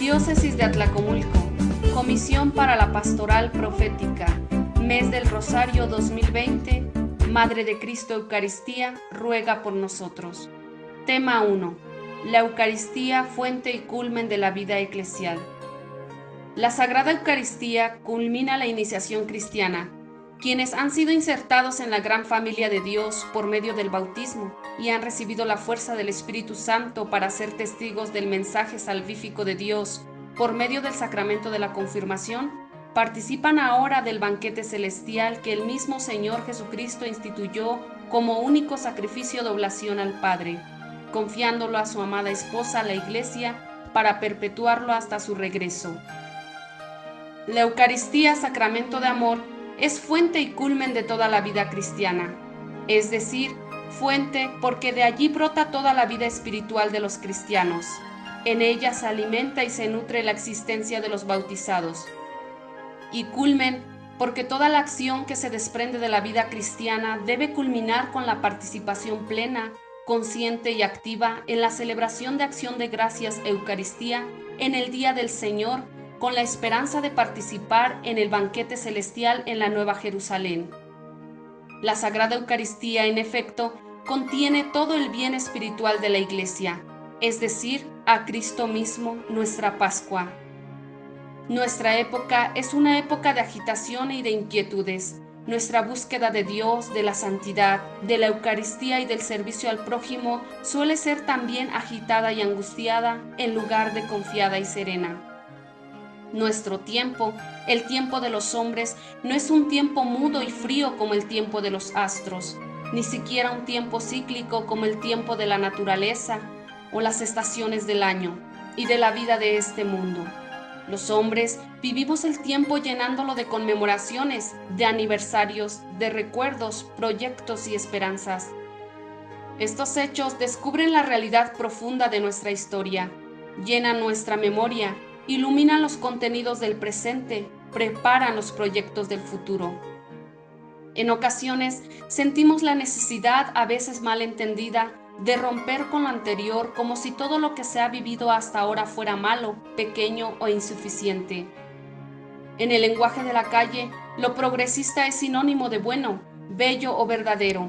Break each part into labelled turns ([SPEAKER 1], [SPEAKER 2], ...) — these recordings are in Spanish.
[SPEAKER 1] Diócesis de Atlacomulco, Comisión para la Pastoral Profética, Mes del Rosario 2020, Madre de Cristo Eucaristía, ruega por nosotros. Tema 1. La Eucaristía, fuente y culmen de la vida eclesial. La Sagrada Eucaristía culmina la iniciación cristiana, quienes han sido insertados en la gran familia de Dios por medio del bautismo y han recibido la fuerza del Espíritu Santo para ser testigos del mensaje salvífico de Dios por medio del sacramento de la confirmación, participan ahora del banquete celestial que el mismo Señor Jesucristo instituyó como único sacrificio de oblación al Padre, confiándolo a su amada esposa, la Iglesia, para perpetuarlo hasta su regreso. La Eucaristía, sacramento de amor, es fuente y culmen de toda la vida cristiana, es decir, fuente porque de allí brota toda la vida espiritual de los cristianos. En ella se alimenta y se nutre la existencia de los bautizados. Y culmen porque toda la acción que se desprende de la vida cristiana debe culminar con la participación plena, consciente y activa en la celebración de acción de gracias Eucaristía en el Día del Señor, con la esperanza de participar en el banquete celestial en la Nueva Jerusalén. La Sagrada Eucaristía, en efecto, contiene todo el bien espiritual de la Iglesia, es decir, a Cristo mismo, nuestra Pascua. Nuestra época es una época de agitación y de inquietudes. Nuestra búsqueda de Dios, de la santidad, de la Eucaristía y del servicio al prójimo suele ser también agitada y angustiada en lugar de confiada y serena. Nuestro tiempo, el tiempo de los hombres, no es un tiempo mudo y frío como el tiempo de los astros, ni siquiera un tiempo cíclico como el tiempo de la naturaleza o las estaciones del año y de la vida de este mundo. Los hombres vivimos el tiempo llenándolo de conmemoraciones, de aniversarios, de recuerdos, proyectos y esperanzas. Estos hechos descubren la realidad profunda de nuestra historia, llenan nuestra memoria, iluminan los contenidos del presente, preparan los proyectos del futuro. En ocasiones sentimos la necesidad, a veces mal entendida, de romper con lo anterior como si todo lo que se ha vivido hasta ahora fuera malo, pequeño o insuficiente. En el lenguaje de la calle, lo progresista es sinónimo de bueno, bello o verdadero,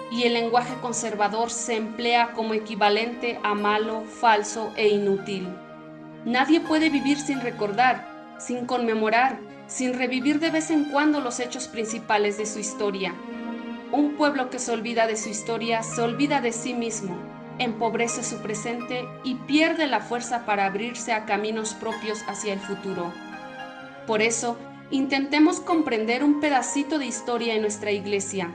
[SPEAKER 1] y el lenguaje conservador se emplea como equivalente a malo, falso e inútil. Nadie puede vivir sin recordar, sin conmemorar, sin revivir de vez en cuando los hechos principales de su historia. Un pueblo que se olvida de su historia se olvida de sí mismo, empobrece su presente y pierde la fuerza para abrirse a caminos propios hacia el futuro. Por eso, intentemos comprender un pedacito de historia en nuestra Iglesia,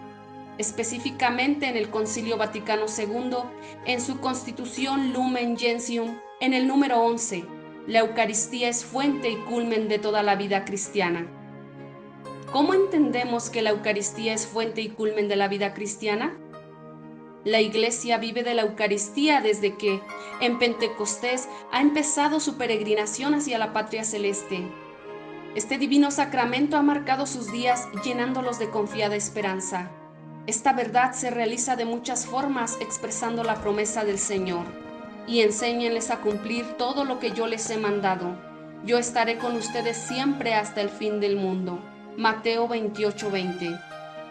[SPEAKER 1] específicamente en el Concilio Vaticano II, en su Constitución Lumen Gentium, en el número 11, la Eucaristía es fuente y culmen de toda la vida cristiana. ¿Cómo entendemos que la Eucaristía es fuente y culmen de la vida cristiana? La Iglesia vive de la Eucaristía desde que, en Pentecostés, ha empezado su peregrinación hacia la patria celeste. Este divino sacramento ha marcado sus días llenándolos de confiada esperanza. Esta verdad se realiza de muchas formas expresando la promesa del Señor. Y enséñenles a cumplir todo lo que yo les he mandado. Yo estaré con ustedes siempre hasta el fin del mundo. Mateo 28:20.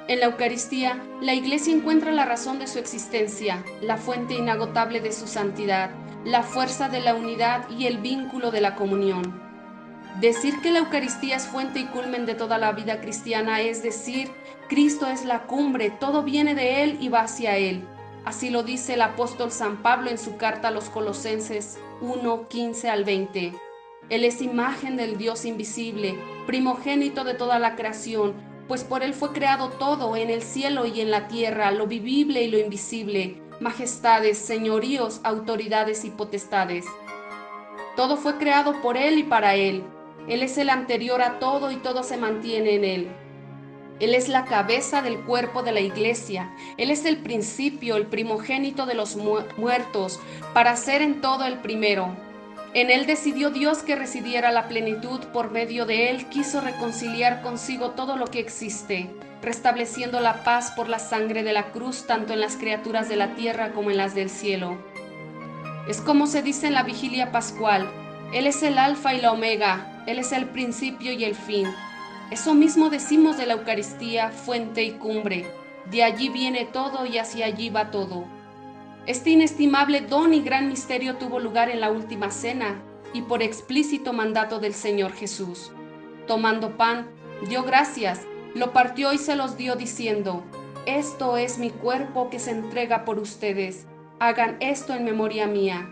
[SPEAKER 1] En la Eucaristía, la Iglesia encuentra la razón de su existencia, la fuente inagotable de su santidad, la fuerza de la unidad y el vínculo de la comunión. Decir que la Eucaristía es fuente y culmen de toda la vida cristiana es decir, Cristo es la cumbre, todo viene de Él y va hacia Él. Así lo dice el apóstol San Pablo en su carta a los Colosenses 1:15 al 20. Él es imagen del Dios invisible, primogénito de toda la creación, pues por Él fue creado todo en el cielo y en la tierra, lo visible y lo invisible, majestades, señoríos, autoridades y potestades. Todo fue creado por Él y para Él. Él es el anterior a todo y todo se mantiene en Él. Él es la cabeza del cuerpo de la Iglesia. Él es el principio, el primogénito de los muertos, para ser en todo el primero. En Él decidió Dios que residiera la plenitud, por medio de Él quiso reconciliar consigo todo lo que existe, restableciendo la paz por la sangre de la cruz, tanto en las criaturas de la tierra como en las del cielo. Es como se dice en la vigilia pascual: Él es el alfa y la omega, Él es el principio y el fin. Eso mismo decimos de la Eucaristía, fuente y cumbre. De allí viene todo y hacia allí va todo. Este inestimable don y gran misterio tuvo lugar en la última cena y por explícito mandato del Señor Jesús. Tomando pan, dio gracias, lo partió y se los dio diciendo: Esto es mi cuerpo que se entrega por ustedes. Hagan esto en memoria mía.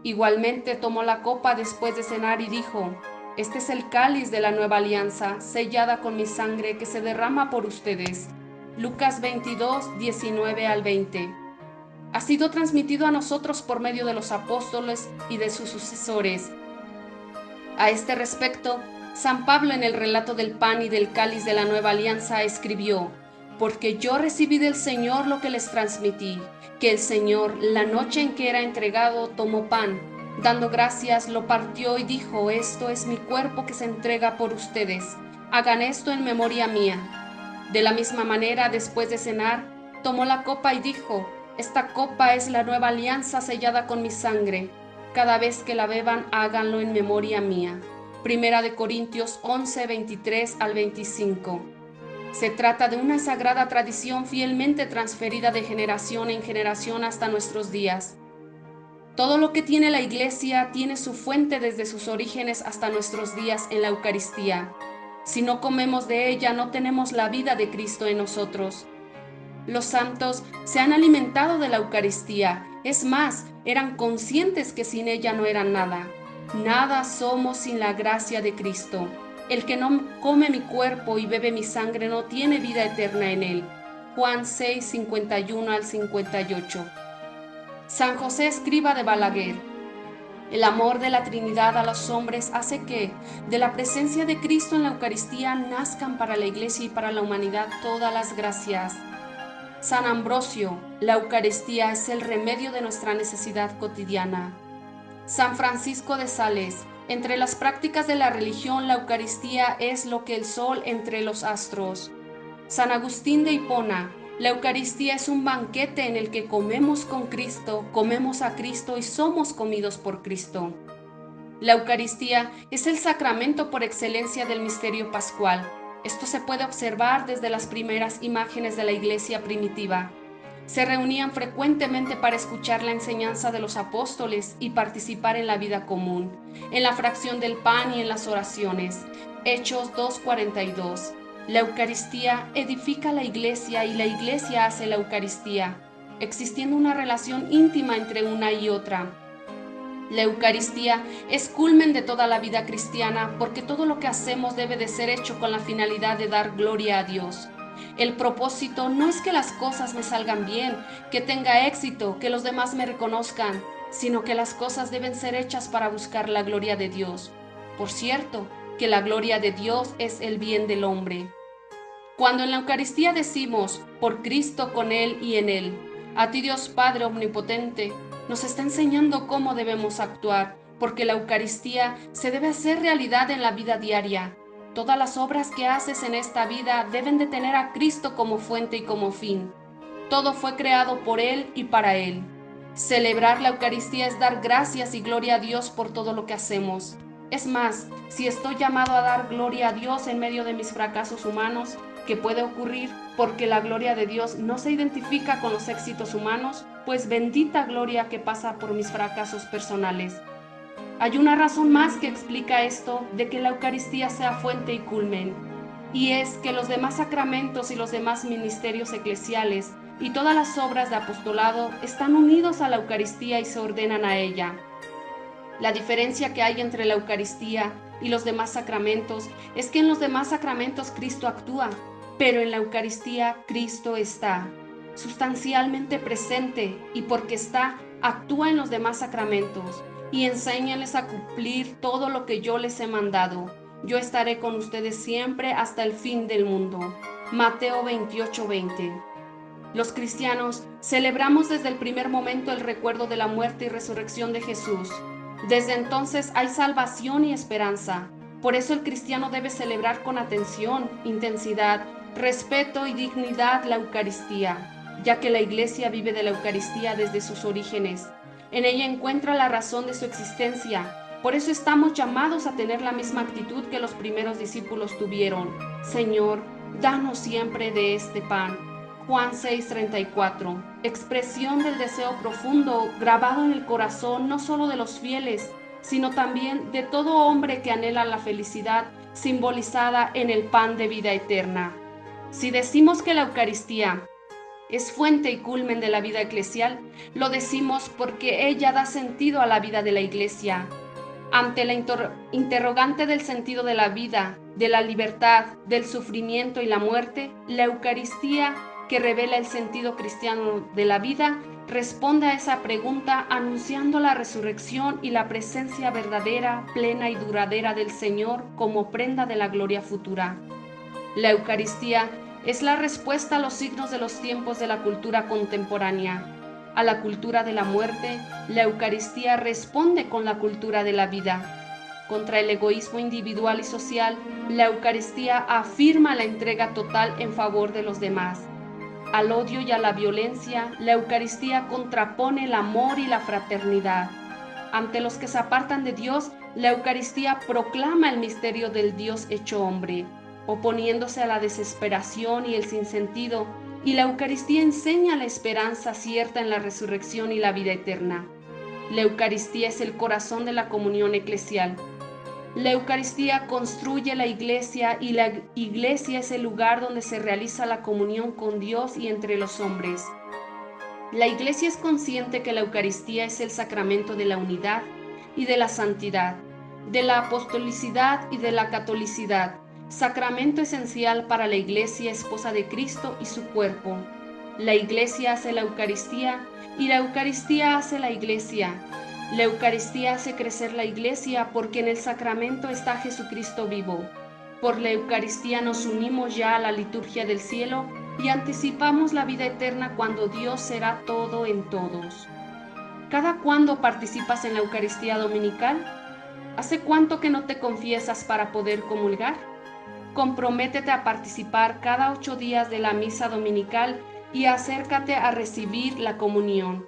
[SPEAKER 1] Igualmente tomó la copa después de cenar y dijo: Este es el cáliz de la nueva alianza, sellada con mi sangre que se derrama por ustedes. Lucas 22, 19 al 20. Ha sido transmitido a nosotros por medio de los apóstoles y de sus sucesores. A este respecto, San Pablo en el relato del pan y del cáliz de la nueva alianza escribió: Porque yo recibí del Señor lo que les transmití, que el Señor, la noche en que era entregado, tomó pan, dando gracias, lo partió y dijo: Esto es mi cuerpo que se entrega por ustedes. Hagan esto en memoria mía. De la misma manera, después de cenar, tomó la copa y dijo: Esta copa es la nueva alianza sellada con mi sangre. Cada vez que la beban, háganlo en memoria mía. Primera de Corintios 11, 23 al 25. Se trata de una sagrada tradición fielmente transferida de generación en generación hasta nuestros días. Todo lo que tiene la Iglesia tiene su fuente desde sus orígenes hasta nuestros días en la Eucaristía. Si no comemos de ella, no tenemos la vida de Cristo en nosotros. Los santos se han alimentado de la Eucaristía, es más, eran conscientes que sin ella no eran nada. Nada somos sin la gracia de Cristo. El que no come mi cuerpo y bebe mi sangre no tiene vida eterna en él. Juan 6, 51 al 58. San José Escriba de Balaguer: el amor de la Trinidad a los hombres hace que, de la presencia de Cristo en la Eucaristía, nazcan para la Iglesia y para la humanidad todas las gracias. San Ambrosio: la Eucaristía es el remedio de nuestra necesidad cotidiana. San Francisco de Sales: entre las prácticas de la religión, la Eucaristía es lo que el sol entre los astros. San Agustín de Hipona: la Eucaristía es un banquete en el que comemos con Cristo, comemos a Cristo y somos comidos por Cristo. La Eucaristía es el sacramento por excelencia del misterio pascual. Esto se puede observar desde las primeras imágenes de la iglesia primitiva. Se reunían frecuentemente para escuchar la enseñanza de los apóstoles y participar en la vida común, en la fracción del pan y en las oraciones. Hechos 2:42. La Eucaristía edifica la iglesia y la iglesia hace la Eucaristía, existiendo una relación íntima entre una y otra. La Eucaristía es culmen de toda la vida cristiana porque todo lo que hacemos debe de ser hecho con la finalidad de dar gloria a Dios. El propósito no es que las cosas me salgan bien, que tenga éxito, que los demás me reconozcan, sino que las cosas deben ser hechas para buscar la gloria de Dios. Por cierto, que la gloria de Dios es el bien del hombre. Cuando en la Eucaristía decimos: por Cristo, con Él y en Él, a ti Dios Padre Omnipotente, nos está enseñando cómo debemos actuar, porque la Eucaristía se debe hacer realidad en la vida diaria. Todas las obras que haces en esta vida deben de tener a Cristo como fuente y como fin. Todo fue creado por Él y para Él. Celebrar la Eucaristía es dar gracias y gloria a Dios por todo lo que hacemos. Es más, si estoy llamado a dar gloria a Dios en medio de mis fracasos humanos, que puede ocurrir porque la gloria de Dios no se identifica con los éxitos humanos, pues bendita gloria que pasa por mis fracasos personales. Hay una razón más que explica esto de que la Eucaristía sea fuente y culmen, y es que los demás sacramentos y los demás ministerios eclesiales y todas las obras de apostolado están unidos a la Eucaristía y se ordenan a ella. La diferencia que hay entre la Eucaristía y los demás sacramentos es que en los demás sacramentos Cristo actúa, pero en la Eucaristía Cristo está sustancialmente presente, y porque está, actúa en los demás sacramentos. Y enséñales a cumplir todo lo que yo les he mandado. Yo estaré con ustedes siempre hasta el fin del mundo. Mateo 28:20. Los cristianos celebramos desde el primer momento el recuerdo de la muerte y resurrección de Jesús. Desde entonces hay salvación y esperanza. Por eso el cristiano debe celebrar con atención, intensidad, respeto y dignidad la Eucaristía, ya que la Iglesia vive de la Eucaristía desde sus orígenes. En ella encuentra la razón de su existencia, Por eso estamos llamados a tener la misma actitud que los primeros discípulos tuvieron. Señor, danos siempre de este pan. Juan 6:34, expresión del deseo profundo grabado en el corazón no solo de los fieles, sino también de todo hombre que anhela la felicidad simbolizada en el pan de vida eterna. Si decimos que la Eucaristía es fuente y culmen de la vida eclesial, lo decimos porque ella da sentido a la vida de la Iglesia. Ante la interrogante del sentido de la vida, de la libertad, del sufrimiento y la muerte, la Eucaristía, que revela el sentido cristiano de la vida, responde a esa pregunta anunciando la resurrección y la presencia verdadera, plena y duradera del Señor como prenda de la gloria futura. La Eucaristía es la respuesta a los signos de los tiempos de la cultura contemporánea. A la cultura de la muerte, la Eucaristía responde con la cultura de la vida. Contra el egoísmo individual y social, la Eucaristía afirma la entrega total en favor de los demás. Al odio y a la violencia, la Eucaristía contrapone el amor y la fraternidad. Ante los que se apartan de Dios, la Eucaristía proclama el misterio del Dios hecho hombre, oponiéndose a la desesperación y el sinsentido, y la Eucaristía enseña la esperanza cierta en la resurrección y la vida eterna. La Eucaristía es el corazón de la comunión eclesial. La Eucaristía construye la Iglesia y la Iglesia es el lugar donde se realiza la comunión con Dios y entre los hombres. La Iglesia es consciente que la Eucaristía es el sacramento de la unidad y de la santidad, de la apostolicidad y de la catolicidad, sacramento esencial para la Iglesia, esposa de Cristo y su cuerpo. La Iglesia hace la Eucaristía y la Eucaristía hace la Iglesia. La Eucaristía hace crecer la Iglesia porque en el sacramento está Jesucristo vivo. Por la Eucaristía nos unimos ya a la liturgia del cielo y anticipamos la vida eterna cuando Dios será todo en todos. ¿Cada cuándo participas en la Eucaristía dominical? ¿Hace cuánto que no te confiesas para poder comulgar? Comprométete a participar cada 8 días de la misa dominical y acércate a recibir la comunión.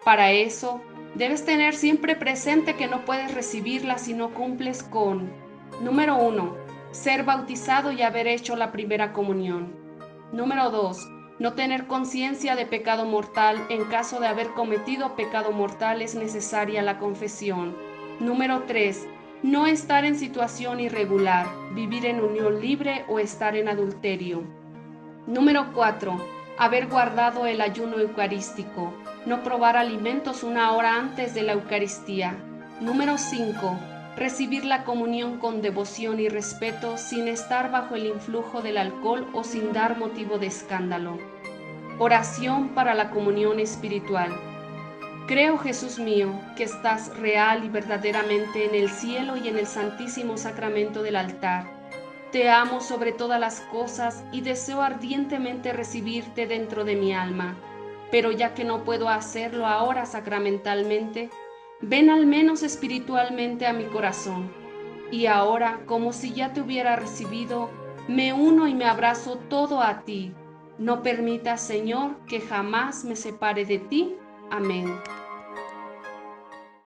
[SPEAKER 1] Para eso, debes tener siempre presente que no puedes recibirla si no cumples con: número 1, ser bautizado y haber hecho la primera comunión. Número 2, no tener conciencia de pecado mortal. En caso de haber cometido pecado mortal es necesaria la confesión. Número 3, no estar en situación irregular, vivir en unión libre o estar en adulterio. Número 4, haber guardado el ayuno eucarístico, no probar alimentos 1 hora antes de la Eucaristía. Número 5, recibir la comunión con devoción y respeto sin estar bajo el influjo del alcohol o sin dar motivo de escándalo. Oración para la comunión espiritual. Creo, Jesús mío, que estás real y verdaderamente en el cielo y en el santísimo sacramento del altar. Te amo sobre todas las cosas y deseo ardientemente recibirte dentro de mi alma. Pero ya que no puedo hacerlo ahora sacramentalmente, ven al menos espiritualmente a mi corazón. Y ahora, como si ya te hubiera recibido, me uno y me abrazo todo a ti. No permitas, Señor, que jamás me separe de ti. Amén.